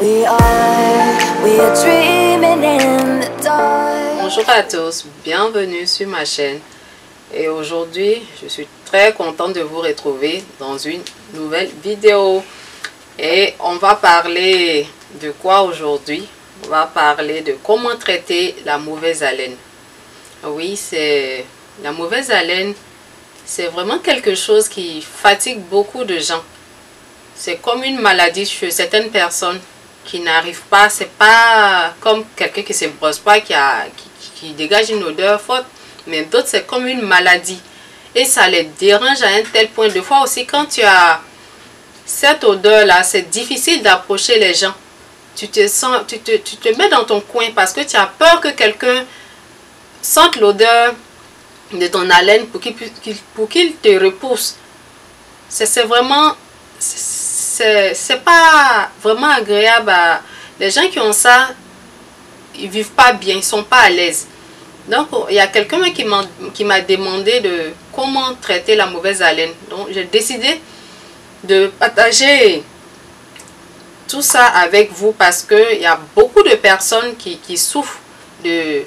Bonjour à tous, bienvenue sur ma chaîne. Et aujourd'hui, je suis très contente de vous retrouver dans une nouvelle vidéo. Et on va parler de quoi aujourd'hui? On va parler de comment traiter la mauvaise haleine. Oui, c'est la mauvaise haleine, c'est vraiment quelque chose qui fatigue beaucoup de gens. C'est comme une maladie chez certaines personnes qui n'arrivent pas. C'est pas comme quelqu'un qui ne se brosse pas, qui dégage une odeur forte. Mais d'autres, c'est comme une maladie. Et ça les dérange à un tel point. Des fois aussi, quand tu as cette odeur-là, c'est difficile d'approcher les gens. Tu te mets dans ton coin parce que tu as peur que quelqu'un sente l'odeur de ton haleine pour qu'il te repousse. C'est vraiment... c'est pas vraiment agréable. Les gens qui ont ça, ils vivent pas bien, ils sont pas à l'aise. Donc il y a quelqu'un qui m'a demandé de comment traiter la mauvaise haleine. Donc j'ai décidé de partager tout ça avec vous parce que il y a beaucoup de personnes qui souffrent de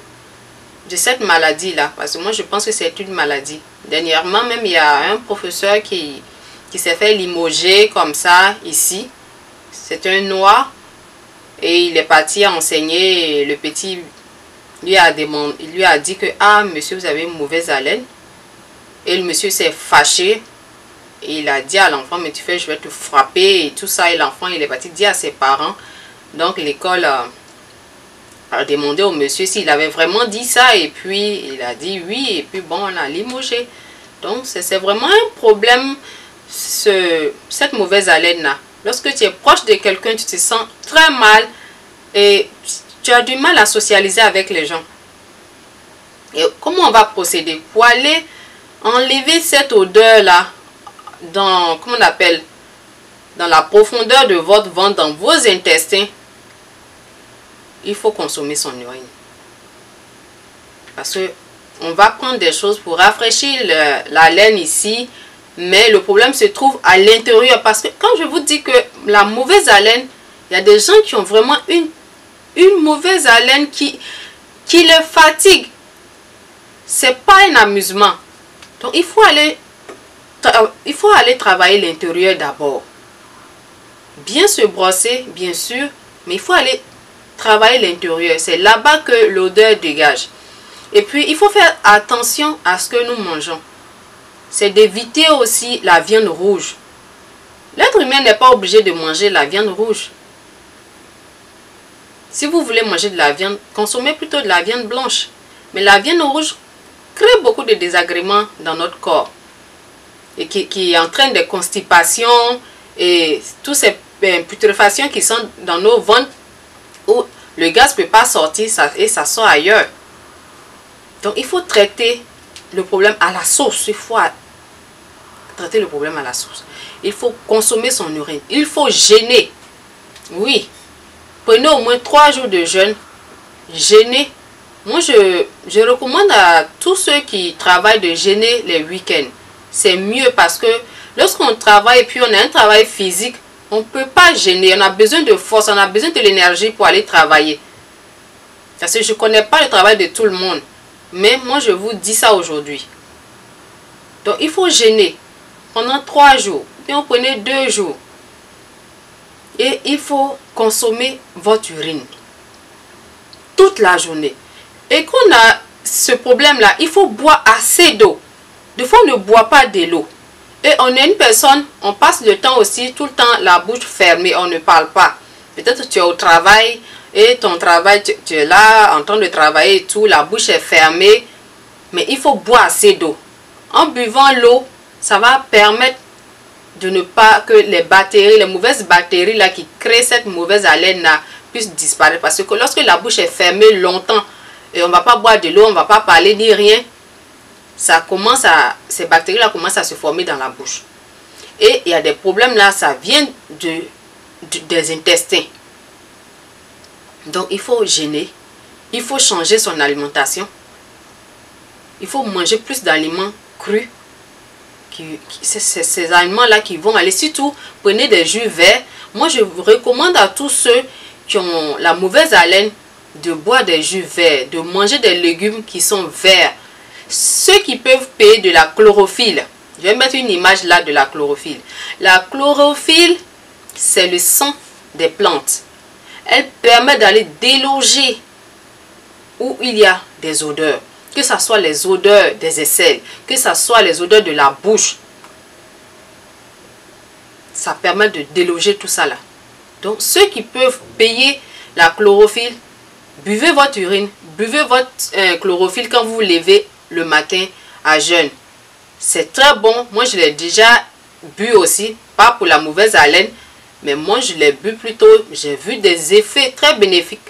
cette maladie là, parce que moi je pense que c'est une maladie. Dernièrement même, il y a un professeur qui s'est fait limoger comme ça ici. C'est un noir et il est parti enseigner. Et le petit lui a dit que ah monsieur, vous avez une mauvaise haleine. Et le monsieur s'est fâché et il a dit à l'enfant, mais tu fais, je vais te frapper et tout ça. Et l'enfant il est parti dire à ses parents. Donc l'école a demandé au monsieur s'il avait vraiment dit ça, et puis il a dit oui, et puis bon, on a limogé. Donc c'est vraiment un problème, cette mauvaise haleine là. Lorsque tu es proche de quelqu'un, tu te sens très mal et tu as du mal à socialiser avec les gens. Et comment on va procéder pour aller enlever cette odeur là dans, comment on appelle, dans la profondeur de votre ventre, dans vos intestins? Il faut consommer son urine. Parce que on va prendre des choses pour rafraîchir la laine ici. Mais le problème se trouve à l'intérieur. Parce que quand je vous dis que la mauvaise haleine, il y a des gens qui ont vraiment une mauvaise haleine qui les fatigue. C'est pas un amusement. Donc il faut aller travailler l'intérieur d'abord. Bien se brosser, bien sûr. Mais il faut aller travailler l'intérieur. C'est là-bas que l'odeur dégage. Et puis, il faut faire attention à ce que nous mangeons. C'est d'éviter aussi la viande rouge. L'être humain n'est pas obligé de manger la viande rouge. Si vous voulez manger de la viande, consommez plutôt de la viande blanche. Mais la viande rouge crée beaucoup de désagréments dans notre corps. Et qui entraîne des constipations et toutes ces putréfactions qui sont dans nos ventres, où le gaz ne peut pas sortir et ça sort ailleurs. Donc il faut traiter le problème à la source. Il faut traiter le problème à la source. Il faut consommer son urine. Il faut jeûner. Oui. Prenez au moins 3 jours de jeûne. Jeûner. Moi je recommande à tous ceux qui travaillent de jeûner les week-ends. C'est mieux parce que lorsqu'on travaille et puis on a un travail physique, on ne peut pas jeûner. On a besoin de force, on a besoin de l'énergie pour aller travailler. Parce que je ne connais pas le travail de tout le monde. Mais moi, je vous dis ça aujourd'hui. Donc, il faut jeûner pendant 3 jours. Puis, on prenait 2 jours. Et il faut consommer votre urine toute la journée. Et qu'on a ce problème-là, il faut boire assez d'eau. Des fois, on ne boit pas de l'eau. Et on est une personne, on passe le temps aussi, tout le temps, la bouche fermée, on ne parle pas. Peut-être que tu es au travail et ton travail, tu es là en train de travailler et tout, la bouche est fermée. Mais il faut boire assez d'eau. En buvant l'eau, ça va permettre de ne pas que les bactéries, les mauvaises bactéries là qui créent cette mauvaise haleine là puissent disparaître. Parce que lorsque la bouche est fermée longtemps et on ne va pas boire de l'eau, on ne va pas parler ni rien, ces bactéries là commencent à se former dans la bouche. Et il y a des problèmes là, ça vient des intestins. Donc il faut jeûner, il faut changer son alimentation, il faut manger plus d'aliments crus. Ces aliments là qui vont aller, surtout prenez des jus verts, Moi, je vous recommande à tous ceux qui ont la mauvaise haleine de boire des jus verts, de manger des légumes qui sont verts. Ceux qui peuvent payer de la chlorophylle. Je vais mettre une image là de la chlorophylle. La chlorophylle, c'est le sang des plantes. Elle permet d'aller déloger où il y a des odeurs. Que ce soit les odeurs des aisselles, que ce soit les odeurs de la bouche. Ça permet de déloger tout ça là. Donc ceux qui peuvent payer la chlorophylle, buvez votre urine, buvez votre chlorophylle quand vous vous levez le matin à jeûne. C'est très bon. Moi, je l'ai déjà bu aussi. Pas pour la mauvaise haleine. Mais moi, je l'ai bu plutôt. J'ai vu des effets très bénéfiques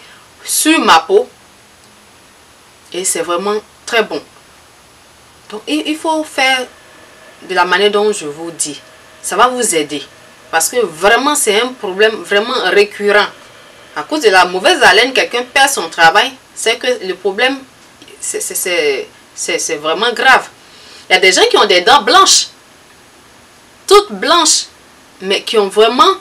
sur ma peau. Et c'est vraiment très bon. Donc, il faut faire de la manière dont je vous dis. Ça va vous aider. Parce que vraiment, c'est un problème vraiment récurrent. À cause de la mauvaise haleine, quelqu'un perd son travail. C'est que le problème, c'est vraiment grave. Il y a des gens qui ont des dents blanches. Toutes blanches. Mais qui ont vraiment...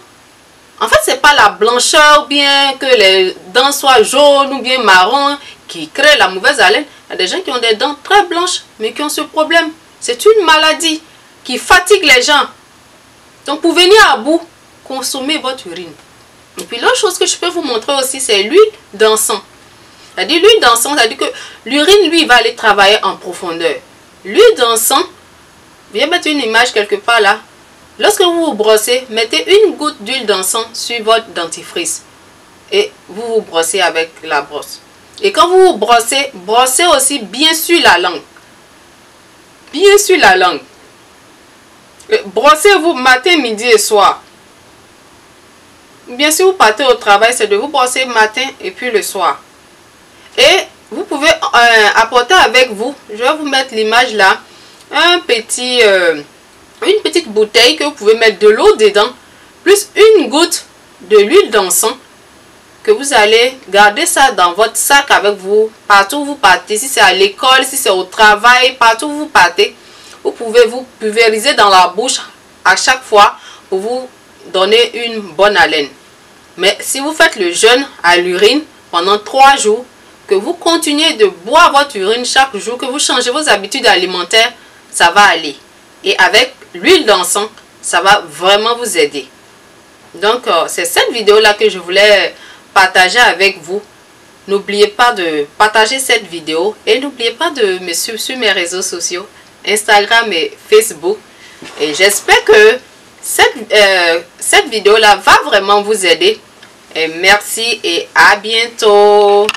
En fait, ce n'est pas la blancheur ou bien que les dents soient jaunes ou bien marron qui crée la mauvaise haleine. Il y a des gens qui ont des dents très blanches mais qui ont ce problème. C'est une maladie qui fatigue les gens. Donc, pour venir à bout, consommez votre urine. Et puis, l'autre chose que je peux vous montrer aussi, c'est l'huile d'encens. C'est-à-dire, l'huile d'encens, c'est-à-dire que l'urine, lui, va aller travailler en profondeur. L'huile d'encens, je vais mettre une image quelque part là. Lorsque vous vous brossez, mettez une goutte d'huile d'encens sur votre dentifrice. Et vous vous brossez avec la brosse. Et quand vous vous brossez, brossez aussi bien sur la langue. Bien sur la langue. Brossez-vous matin, midi et soir. Bien sûr, vous partez au travail, c'est de vous brosser matin et puis le soir. Et vous pouvez apporter avec vous, je vais vous mettre l'image là, une petite bouteille que vous pouvez mettre de l'eau dedans, plus une goutte de l'huile d'encens, que vous allez garder ça dans votre sac avec vous, partout où vous partez, si c'est à l'école, si c'est au travail, partout où vous partez, vous pouvez vous pulvériser dans la bouche à chaque fois pour vous donner une bonne haleine. Mais si vous faites le jeûne à l'urine pendant 3 jours, que vous continuez de boire votre urine chaque jour, que vous changez vos habitudes alimentaires, ça va aller. Et avec l'huile d'encens, ça va vraiment vous aider. Donc, c'est cette vidéo-là que je voulais partager avec vous. N'oubliez pas de partager cette vidéo et n'oubliez pas de me suivre sur mes réseaux sociaux, Instagram et Facebook. Et j'espère que cette vidéo-là va vraiment vous aider. Et merci et à bientôt.